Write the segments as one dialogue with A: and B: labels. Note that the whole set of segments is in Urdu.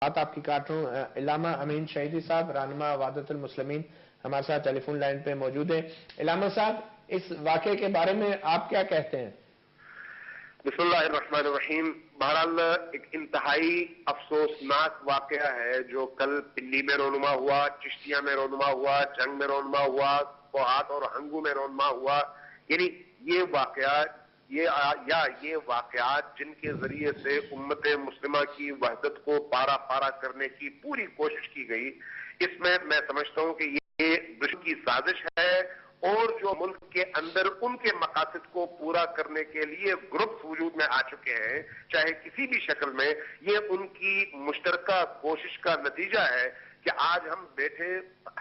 A: بات آپ کی کاٹ رہا ہوں. علامہ امین شہیدی صاحب رہنما وحدت المسلمین ہمارے ساتھ ٹیلی فون لائن پہ موجود ہیں. علامہ صاحب اس واقعے کے بارے میں آپ کیا کہتے ہیں؟
B: بسم اللہ الرحمن الرحیم. بہرحال ایک انتہائی افسوسناک واقعہ ہے جو کل پنڈی میں رونما ہوا، چشتیہ میں رونما ہوا، جنگ میں رونما ہوا، کوہات اور ہنگو میں رونما ہوا. یعنی یہ واقعات جن کے ذریعے سے امت مسلمہ کی وحدت کو پارا پارا کرنے کی پوری کوشش کی گئی، اس میں سمجھتا ہوں کہ یہ دشمن کی سازش ہے، اور جو ملک کے اندر ان کے مقاصد کو پورا کرنے کے لیے گروپس وجود میں آ چکے ہیں، چاہے کسی بھی شکل میں، یہ ان کی مشترکہ کوشش کا نتیجہ ہے کہ آج ہم بیٹھے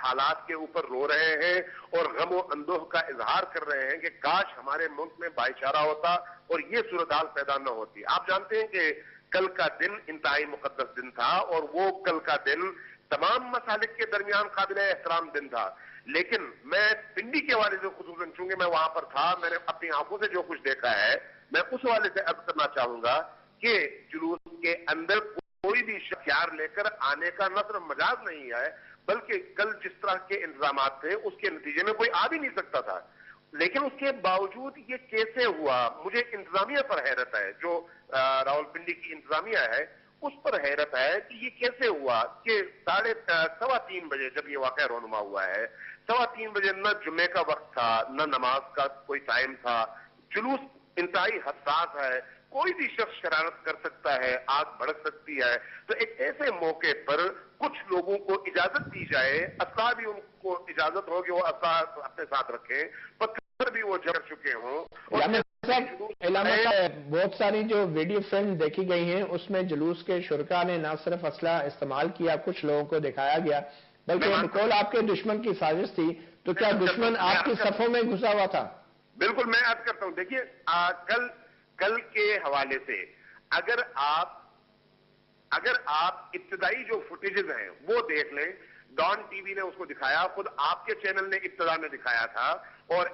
B: حالات کے اوپر رو رہے ہیں اور غم و اندوہ کا اظہار کر رہے ہیں کہ کاش ہمارے ملک میں بھائی چارہ ہوتا اور یہ صورتحال پیدا نہ ہوتی. آپ جانتے ہیں کہ کل کا دن انتہائی مقدس دن تھا، اور وہ کل کا دن تمام مسالک کے درمیان قابل احترام دن تھا. لیکن میں پنڈی کے حوالے سے خصوصاً، چونکہ میں وہاں پر تھا، میں نے اپنی آنکھوں سے جو کچھ دیکھا ہے، میں اس حوالے سے عرض کرنا چاہوں گا کہ جلوس کے اندر کوئی بھی ہتھیار لے کر آنے کا نہ صرف مجاز نہیں ہے، بلکہ کل جس طرح کے انتظامات تھے اس کے نتیجے میں کوئی آ بھی نہیں سکتا تھا. لیکن اس کے باوجود یہ کیسے ہوا؟ مجھے انتظامیہ پر حیرت ہے، جو راولپنڈی کی انتظامیہ ہے اس پر حیرت ہے کہ یہ کیسے ہوا کہ 3:15 بجے جب یہ واقعہ رونما ہوا ہے، 3:15 بجے نہ جمعے کا وقت تھا، نہ نماز کا کوئی ٹائم تھا. جلوس انتہائی حساس ہے، کوئی بھی شخص شرارت کر سکتا ہے، آگ بھڑک سکتی ہے. تو ایک ایسے موقع پر کچھ لوگوں کو اجازت دی جائے، اسلحہ بھی ان کو اجازت ہو کہ وہ اسلحہ اپنے ساتھ رکھیں، پتھر بھی وہ جڑ چکے ہوں.
A: علامہ صاحب بہت ساری جو ویڈیو فلم دیکھی گئی ہیں اس میں جلوس کے شرکاء نے نہ صرف اسلحہ استعمال کیا، کچھ لوگوں کو دکھایا گیا، بلکہ بقول آپ کے دشمن کی سازش تھی. تو کیا دشمن آپ کی صفوں میں گھسا ہوا تھا؟
B: بالکل، میں عرض کرتا ہوں. دیکھیے کل کے حوالے سے اگر آپ ابتدائی جو فوٹیجز ہیں وہ دیکھ لیں، ڈان ٹی وی نے اس کو دکھایا، خود آپ کے چینل نے ابتدا میں دکھایا تھا، اور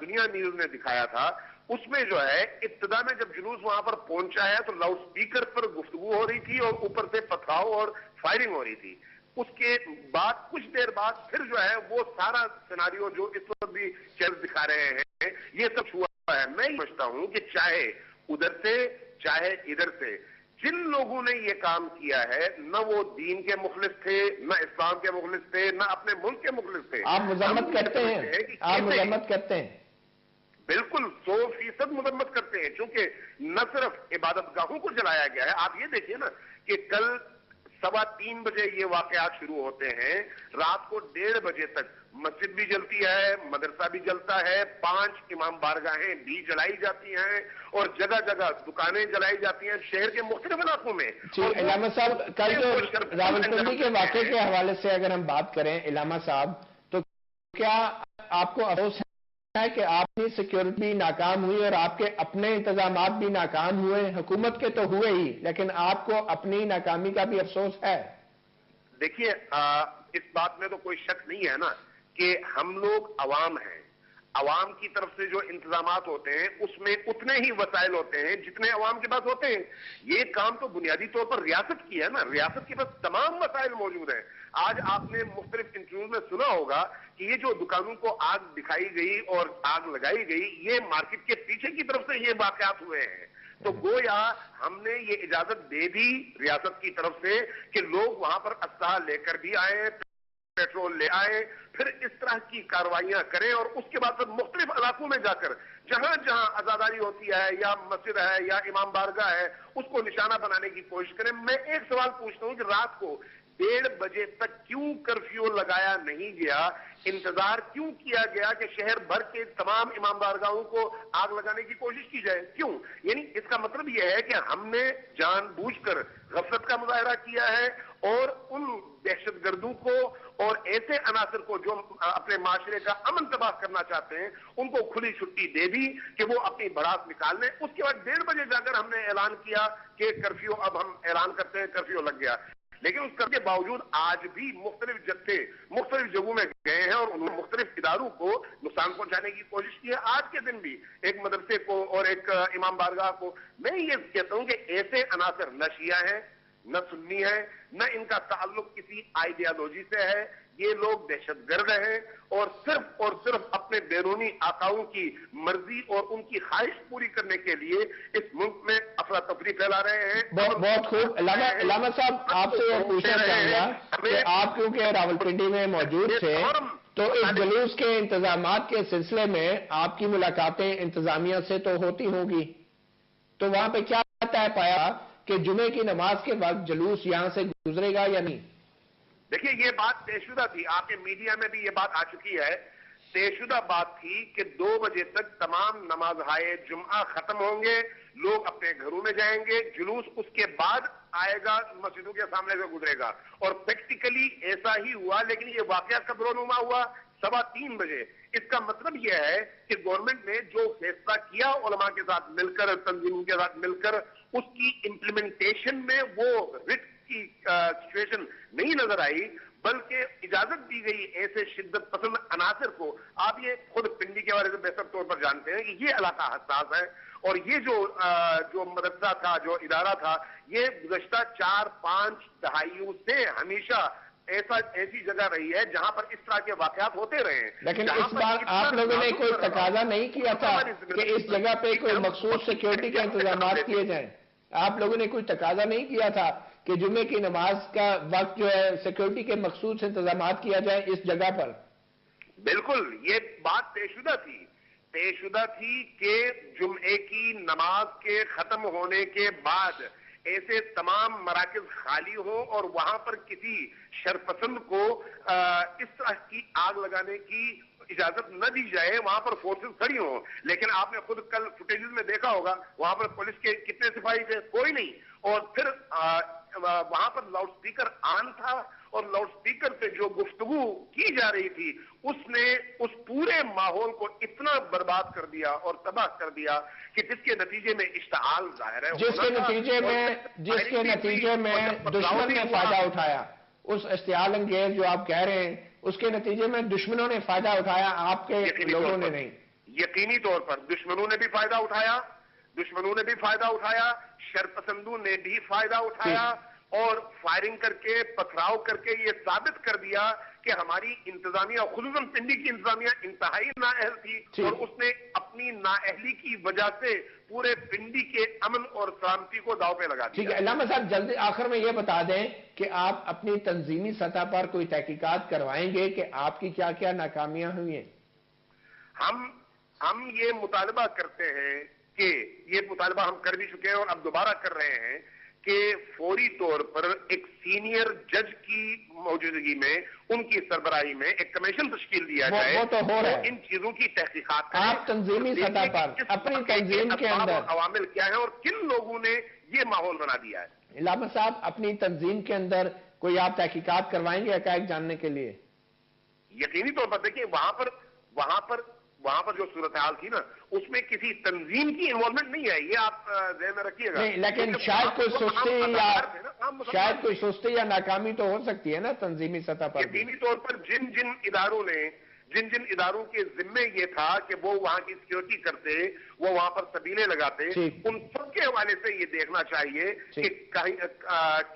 B: دنیا نیوز نے دکھایا تھا. اس میں جو ہے ابتدا میں جب جلوس وہاں پر پہنچا ہے تو لاؤڈ سپیکر پر گفتگو ہو رہی تھی اور اوپر سے پتھراؤ اور فائرنگ ہو رہی تھی. اس کے بعد کچھ دیر بعد پھر جو ہے وہ سارا سیناریو جو اس وقت بھی چینل دکھا رہے ہیں یہ سب ہوا ہے. میں سمجھتا ہوں کہ چاہے ادھر سے چاہے ادھر سے جن لوگوں نے یہ کام کیا ہے، نہ وہ دین کے مخلص تھے، نہ اسلام کے مخلص تھے، نہ اپنے ملک کے مخلص تھے.
A: آپ مذمت کرتے ہیں؟ آپ مذمت کرتے ہیں؟
B: بالکل 100% مذمت کرتے ہیں، چونکہ نہ صرف عبادت گاہوں کو جلایا گیا ہے. آپ یہ دیکھیے نا کہ کل 3:15 بجے یہ واقعات شروع ہوتے ہیں، رات کو 1:30 بجے تک مسجد بھی جلتی ہے، مدرسہ بھی جلتا ہے، 5 امام بارگاہیں بھی جلائی جاتی ہیں، اور جگہ جگہ دکانیں جلائی جاتی ہیں شہر کے مختلف علاقوں میں.
A: علامہ صاحب کل جو راولپنڈی کے واقعے کے حوالے سے اگر ہم بات کریں علامہ صاحب، تو کیا آپ کو افسوس ہے کہ آپ کی سیکیورٹی بھی ناکام ہوئی اور آپ کے اپنے انتظامات بھی ناکام ہوئے؟ حکومت کے تو ہوئے ہی، لیکن آپ کو اپنی ناکامی کا بھی افسوس ہے؟
B: دیکھیے اس بات میں تو کوئی شک نہیں ہے نا کہ ہم لوگ عوام ہیں. عوام کی طرف سے جو انتظامات ہوتے ہیں اس میں اتنے ہی وسائل ہوتے ہیں جتنے عوام کے پاس ہوتے ہیں. یہ کام تو بنیادی طور پر ریاست کی ہے نا، ریاست کے پاس تمام وسائل موجود ہیں. آج آپ نے مختلف انٹرویوز میں سنا ہوگا کہ یہ جو دکانوں کو آگ دکھائی گئی اور آگ لگائی گئی، یہ مارکیٹ کے پیچھے کی طرف سے یہ واقعات ہوئے ہیں. تو گویا ہم نے یہ اجازت دے دی ریاست کی طرف سے کہ لوگ وہاں پر اسلحہ لے کر بھی آئے، پیٹرول لے آئے، پھر اس طرح کی کارروائیاں کریں، اور اس کے بعد پھر مختلف علاقوں میں جا کر جہاں جہاں عزاداری ہوتی ہے یا مسجد ہے یا امام بارگاہ ہے اس کو نشانہ بنانے کی کوشش کریں. میں ایک سوال پوچھتا ہوں کہ رات کو 1:30 بجے تک کیوں کرفیو لگایا نہیں گیا؟ انتظار کیوں کیا گیا کہ شہر بھر کے تمام امام بارگاہوں کو آگ لگانے کی کوشش کی جائے؟ کیوں؟ یعنی اس کا مطلب یہ ہے کہ ہم نے جان بوجھ کر غفلت کا مظاہرہ کیا ہے، اور ان دہشت گردوں کو اور ایسے عناصر کو جو اپنے معاشرے کا امن تباہ کرنا چاہتے ہیں ان کو کھلی چھٹی دے دی کہ وہ اپنی بڑھاس نکال لیں. اس کے بعد 1:30 بجے جا کر ہم نے اعلان کیا کہ کرفیو اب ہم اعلان کرتے ہیں، کرفیو لگ گیا. لیکن اس کے باوجود آج بھی مختلف جتھے مختلف جگہوں میں گئے ہیں اور انہوں نے مختلف اداروں کو نقصان پہنچانے کی کوشش کی ہے. آج کے دن بھی ایک مدرسے کو اور ایک امام بارگاہ کو. میں یہ کہتا ہوں کہ ایسے عناصر نہ شیعہ ہیں نہ سنی ہے، نہ ان کا تعلق کسی آئیڈیالوجی سے ہے. یہ لوگ دہشت گرد ہیں اور صرف اپنے بیرونی آقاؤں کی مرضی اور ان کی خواہش پوری کرنے کے لیے اس ملک میں افراتفری پھیلا رہے ہیں.
A: بہت خوب. علامہ صاحب آپ سے یہ پوچھنا چاہوں گا کہ آپ کیونکہ راولپنڈی میں موجود تھے تو اس جلوس کے انتظامات کے سلسلے میں آپ کی ملاقاتیں انتظامیہ سے تو ہوتی ہوں گی، تو وہاں پہ کیا طے پایا کہ جمعے کی نماز کے وقت جلوس یہاں سے گزرے گا یا نہیں؟
B: دیکھیے یہ بات طے شدہ تھی، آپ کے میڈیا میں بھی یہ بات آ چکی ہے. طے شدہ بات تھی کہ 2 بجے تک تمام نمازہائے جمعہ ختم ہوں گے، لوگ اپنے گھروں میں جائیں گے، جلوس اس کے بعد آئے گا، مسجدوں کے سامنے سے گزرے گا. اور پریکٹیکلی ایسا ہی ہوا، لیکن یہ واقعہ کب رونما ہوا؟ 3:15 بجے. اس کا مطلب یہ ہے کہ گورنمنٹ نے جو فیصلہ کیا علماء کے ساتھ مل کر، تنظیموں کے ساتھ مل کر، اس کی امپلیمنٹیشن میں وہ رٹ کی سچویشن نہیں نظر آئی، بلکہ اجازت دی گئی ایسے شدت پسند عناصر کو. آپ یہ خود پنڈی کے بارے میں بہتر طور پر جانتے ہیں کہ یہ علاقہ حساس ہے، اور یہ جو مدرسہ تھا، جو ادارہ تھا، یہ گزشتہ 4-5 دہائیوں سے ہمیشہ ایسی جگہ رہی ہے جہاں پر اس طرح کے واقعات ہوتے رہے ہیں.
A: لیکن اس بار آپ لوگوں نے کوئی تقاضا نہیں کیا تھا کہ اس جگہ پہ کوئی مخصوص سیکیورٹی کے انتظامات کیے جائیں؟ آپ لوگوں نے کوئی تقاضا نہیں کیا تھا کہ جمعے کی نماز کا وقت جو ہے سیکیورٹی کے مخصوص انتظامات کیا جائے اس جگہ پر؟
B: بالکل، یہ بات طے شدہ تھی کہ جمعے کی نماز کے ختم ہونے کے بعد ایسے تمام مراکز خالی ہوں اور وہاں پر کسی شرپسند کو اس طرح کی آگ لگانے کی اجازت نہ دی جائے، وہاں پر فورسز کھڑی ہوں. لیکن آپ نے خود کل فوٹیجز میں دیکھا ہوگا وہاں پر پولیس کے کتنے سپاہی تھے؟ کوئی نہیں. اور پھر وہاں پر لاؤڈ سپیکر آن تھا، اور لاؤڈ سپیکر سے جو گفتگو کی جا رہی تھی اس نے اس پورے ماحول کو اتنا برباد کر دیا اور تباہ کر دیا کہ جس کے نتیجے میں اشتعال ظاہر ہے،
A: جس کے نتیجے میں دشمن نے فائدہ اٹھایا. اس اشتعال انگیز جو آپ کہہ رہے ہیں اس کے نتیجے میں دشمنوں نے فائدہ اٹھایا، آپ کے لوگوں نے نہیں.
B: یقینی طور پر دشمنوں نے بھی فائدہ اٹھایا، شرپسندوں نے بھی فائدہ اٹھایا، اور فائرنگ کر کے، پتھراؤ کر کے یہ ثابت کر دیا کہ ہماری انتظامیہ، خصوصاً پنڈی کی انتظامیہ انتہائی نااہل تھی، اور اس نے اپنی نااہلی کی وجہ سے پورے پنڈی کے امن اور سلامتی کو داؤ پہ لگا دیا.
A: ٹھیک ہے علامہ صاحب، جلدی آخر میں یہ بتا دیں کہ آپ اپنی تنظیمی سطح پر کوئی تحقیقات کروائیں گے کہ آپ کی کیا کیا ناکامیاں ہوئی ہیں؟
B: ہم یہ مطالبہ کرتے ہیں کہ یہ مطالبہ ہم کر بھی چکے ہیں اور اب دوبارہ کر رہے ہیں کہ فوری طور پر ایک سینئر جج کی موجودگی میں، ان کی سربراہی میں ایک کمیشن تشکیل دیا جائے،
A: وہ تو ہو رہا ہے.
B: ان چیزوں کی تحقیقات کریں.
A: آپ تنظیمی سطح پر اپنی تنظیم کے اندر
B: عوامل کیا ہیں اور کن لوگوں نے یہ ماحول بنا دیا ہے؟
A: علامہ صاحب اپنی تنظیم کے اندر کوئی آپ تحقیقات کروائیں گے حقائق جاننے کے لیے؟
B: یقینی طور پر دیکھیں، وہاں پر جو صورتحال تھی نا، اس میں کسی تنظیم کی انوالومنٹ نہیں ہے، یہ آپ ذہن میں رکھیے گا.
A: نہیں، لیکن شاید کوئی سستی یا ناکامی تو ہو سکتی ہے نا تنظیمی سطح پر.
B: یقینی طور پر جن اداروں کے ذمے یہ تھا کہ وہ وہاں کی سیکیورٹی کرتے، وہ وہاں پر سبیلے لگاتے، ان سب کے حوالے سے یہ دیکھنا چاہیے کہ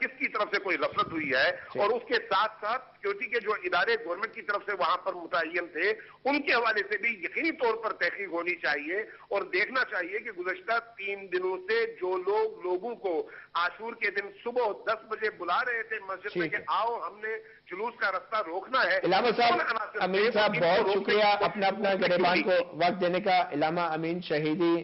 B: کس کی طرف سے کوئی غفلت ہوئی ہے، اور اس کے ساتھ ساتھ سیکیورٹی کے جو ادارے گورنمنٹ کی طرف سے وہاں پر متعین تھے ان کے حوالے سے بھی یقینی طور پر تحقیق ہونی چاہیے، اور دیکھنا چاہیے کہ گزشتہ 3 دنوں سے جو لوگوں کو عاشور کے دن صبح 10 بجے بلا رہے تھے مسجد میں کہ آؤ ہم نے جلوس کا رستہ روکنا ہے.
A: علامہ صاحب، امین صاحب بہت شکریہ اپنا گریبان کو وقت دینے کا. علامہ امین شہیدی